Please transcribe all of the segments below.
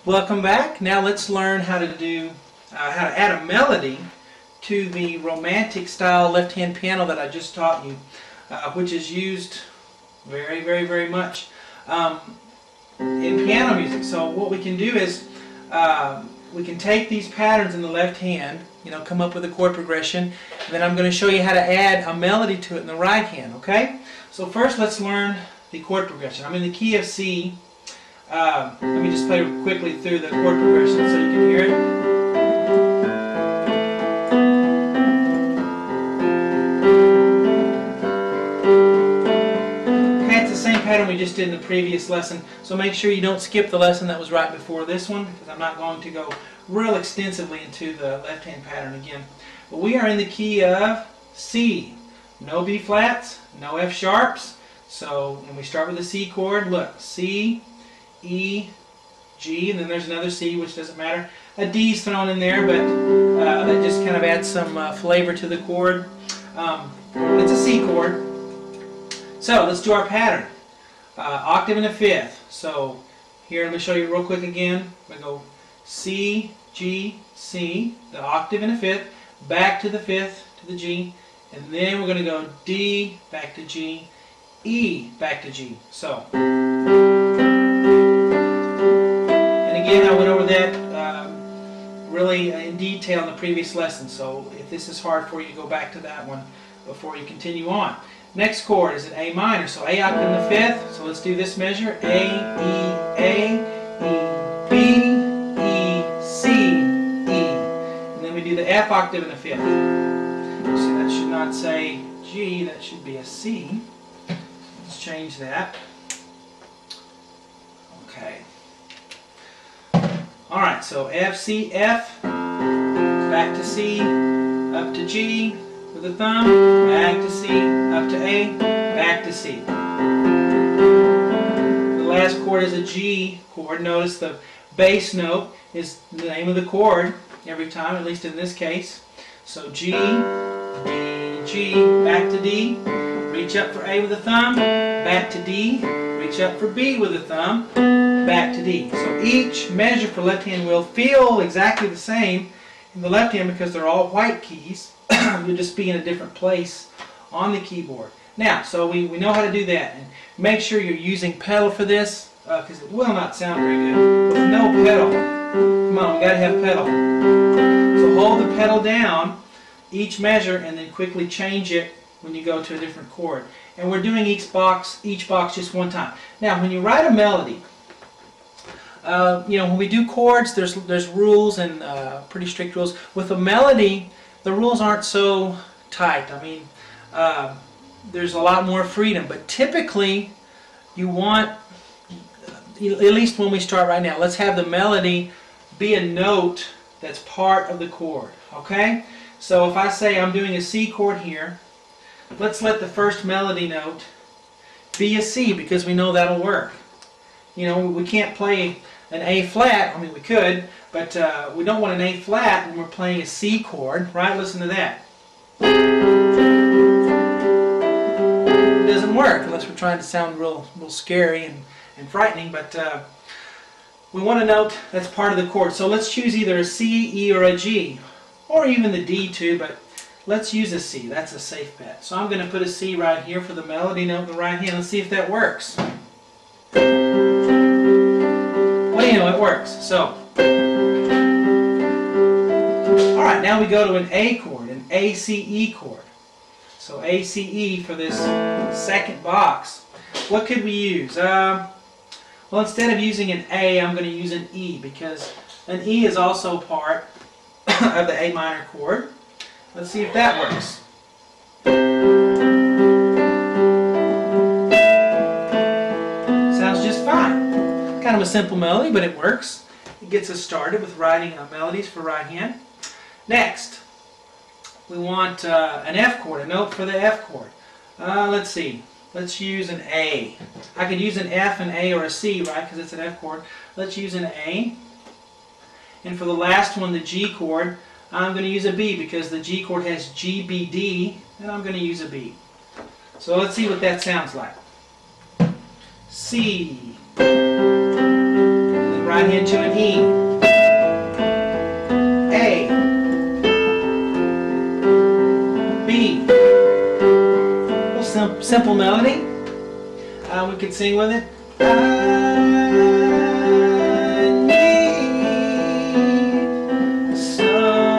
Welcome back. Now let's learn how to add a melody to the romantic style left-hand piano that I just taught you, which is used very much in piano music. So what we can do is we can take these patterns in the left hand, come up with a chord progression, and then I'm going to show you how to add a melody to it in the right hand. Okay? So first let's learn the chord progression. I'm in the key of C. Let me just play quickly through the chord progression so you can hear it. Pattern we just did in the previous lesson, so make sure you don't skip the lesson that was right before this one, because I'm not going to go real extensively into the left hand pattern again. But we are in the key of C. No B flats, no F sharps. So when we start with the C chord, look, C, E, G, and then there's another C, which doesn't matter. A D is thrown in there, but that just kind of adds some flavor to the chord. It's a C chord. So let's do our pattern. Octave and a fifth. So here, let me show you real quick again. We go C, G, C, the octave and a fifth, back to the fifth, to the G, and then we're going to go D, back to G, E, back to G. So, and again, I went over that really in detail in the previous lesson. So if this is hard for you, go back to that one before you continue on. Next chord is an A minor, so A octave in the fifth. So let's do this measure: A, E, B, E, C, E. And then we do the F octave in the fifth. So that should not say G, that should be a C. Let's change that. Okay. Alright, so F, C, F, back to C, up to G, with the thumb, back to C, up to A, back to C. The last chord is a G chord. Notice the bass note is the name of the chord every time, at least in this case. So G, D, G, back to D, reach up for A with the thumb, back to D, reach up for B with the thumb, back to D. So each measure for left hand will feel exactly the same in the left hand because they're all white keys. You'll just be in a different place on the keyboard. Now, so we know how to do that. And make sure you're using pedal for this, because it will not sound very good with no pedal. Come on, we got to have pedal. So hold the pedal down, each measure, and then quickly change it when you go to a different chord. And we're doing each box just one time. Now, when you write a melody, when we do chords, there's rules and pretty strict rules. With a melody, the rules aren't so tight. I mean, there's a lot more freedom, but typically you want, at least when we start right now, let's have the melody be a note that's part of the chord, okay? So if I say I'm doing a C chord here, let's let the first melody note be a C, because we know that'll work. We can't play an A flat. I mean, we could, but we don't want an A flat when we're playing a C chord, right? Listen to that. It doesn't work unless we're trying to sound real scary and frightening, but we want a note that's part of the chord. So let's choose either a C, E, or a G, or even the D too, but let's use a C. That's a safe bet. So I'm going to put a C right here for the melody note in the right hand. Let's see if that works. It works. So, alright, now we go to an A chord, an ACE chord. So ACE for this second box. What could we use? Well, instead of using an A, I'm going to use an E, because an E is also part of the A minor chord. Let's see if that works. Sounds just fine. Kind of a simple melody, but it works. It gets us started with writing melodies for right hand. Next, we want an F chord, a note for the F chord. Let's see. Let's use an A. I could use an F, an A, or a C, right, because it's an F chord. Let's use an A. And for the last one, the G chord, I'm going to use a B, because the G chord has G, B, D, and I'm going to use a B. So let's see what that sounds like. C. right hand to an E, A, B. A little simple melody. We could sing with it. I need someone.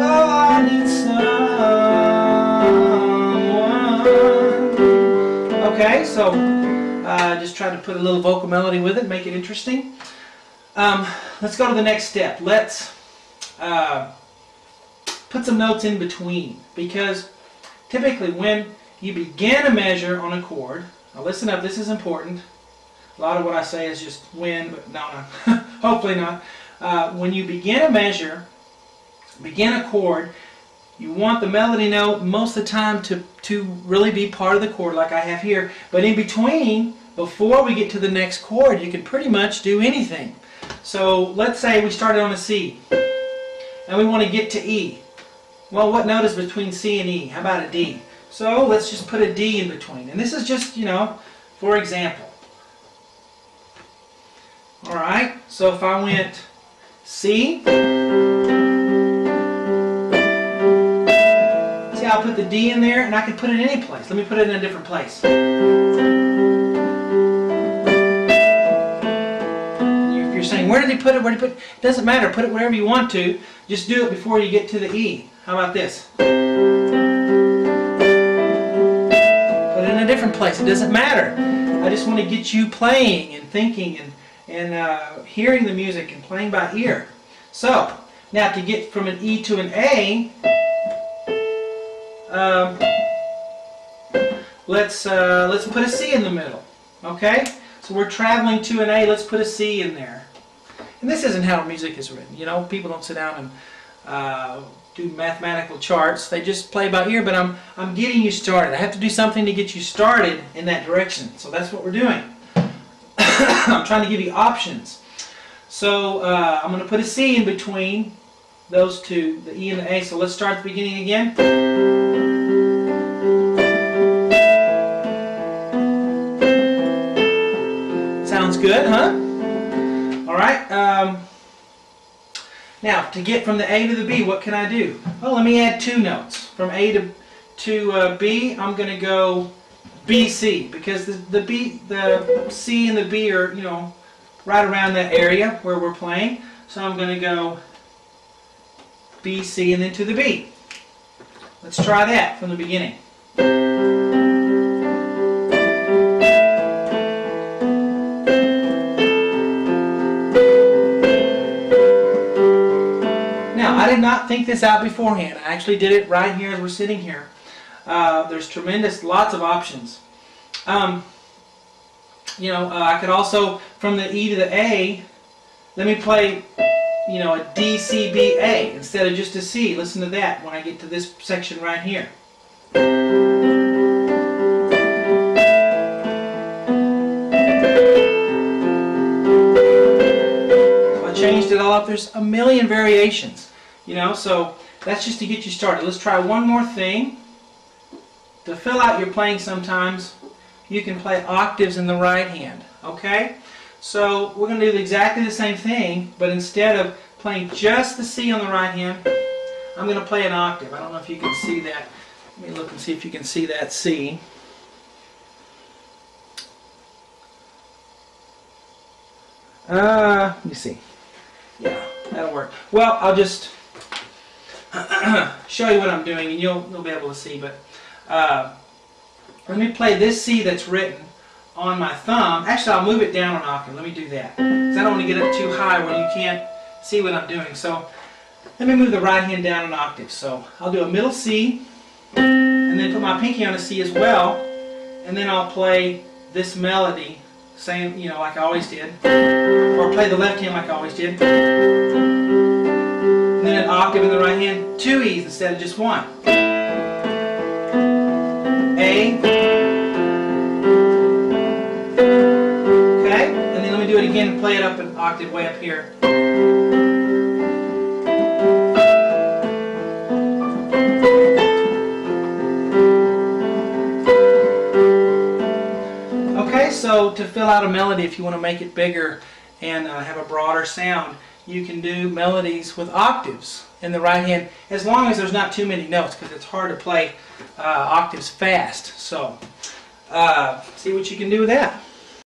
Oh, I need someone. Okay, so just try to put a little vocal melody with it, make it interesting. Let's go to the next step. Let's put some notes in between, because typically when you begin a measure on a chord, now listen up, this is important. A lot of what I say is just when, but no, hopefully not. When you begin a measure, begin a chord, you want the melody note most of the time to really be part of the chord like I have here. But in between, before we get to the next chord, you can pretty much do anything. So let's say we started on a C and we want to get to E. Well, what note is between C and E? How about a D? So let's just put a D in between. And this is just, you know, for example. Alright, so if I went C, see how I put the D in there, and I can put it in any place. Let me put it in a different place. Saying, where did he put it? Where did he put it? It doesn't matter. Put it wherever you want to. Just do it before you get to the E. How about this? Put it in a different place. It doesn't matter. I just want to get you playing and thinking and hearing the music and playing by ear. So, now to get from an E to an A, let's put a C in the middle. Okay? So we're traveling to an A. Let's put a C in there. And this isn't how music is written. You know, people don't sit down and do mathematical charts. They just play by ear, but I'm getting you started. I have to do something to get you started in that direction. So that's what we're doing. I'm trying to give you options. So I'm going to put a C in between those two, the E and the A. So let's start at the beginning again. Sounds good, huh? Alright, now to get from the A to the B, what can I do? Well, let me add two notes. From A to B, I'm going to go B, C, because the C and the B are, you know, right around that area where we're playing. So I'm going to go B, C, and then to the B. Let's try that from the beginning. I did not think this out beforehand. I actually did it right here as we're sitting here. There's lots of options. You know, I could also, from the E to the A, let me play, you know, a D, C, B, A instead of just a C. Listen to that when I get to this section right here. So I changed it all up. There's a million variations. You know, so that's just to get you started. Let's try one more thing. To fill out your playing sometimes, you can play octaves in the right hand. Okay? So we're going to do exactly the same thing, but instead of playing just the C on the right hand, I'm going to play an octave. I don't know if you can see that. Let me look and see if you can see that C. Let me see. Yeah, that'll work. Well, I'll just show you what I'm doing, and you'll be able to see. But let me play this C that's written on my thumb. Actually, I'll move it down an octave. Let me do that, because I don't want to get up too high where you can't see what I'm doing. So let me move the right hand down an octave. So I'll do a middle C, and then put my pinky on a C as well, and then I'll play this melody, same, you know, like I always did, or play the left hand like I always did. And then an octave in the right hand, two E's instead of just one. A. Okay, and then let me do it again and play it up an octave way up here. Okay, so to fill out a melody, if you want to make it bigger and have a broader sound, you can do melodies with octaves in the right hand, as long as there's not too many notes, because it's hard to play octaves fast. So see what you can do with that.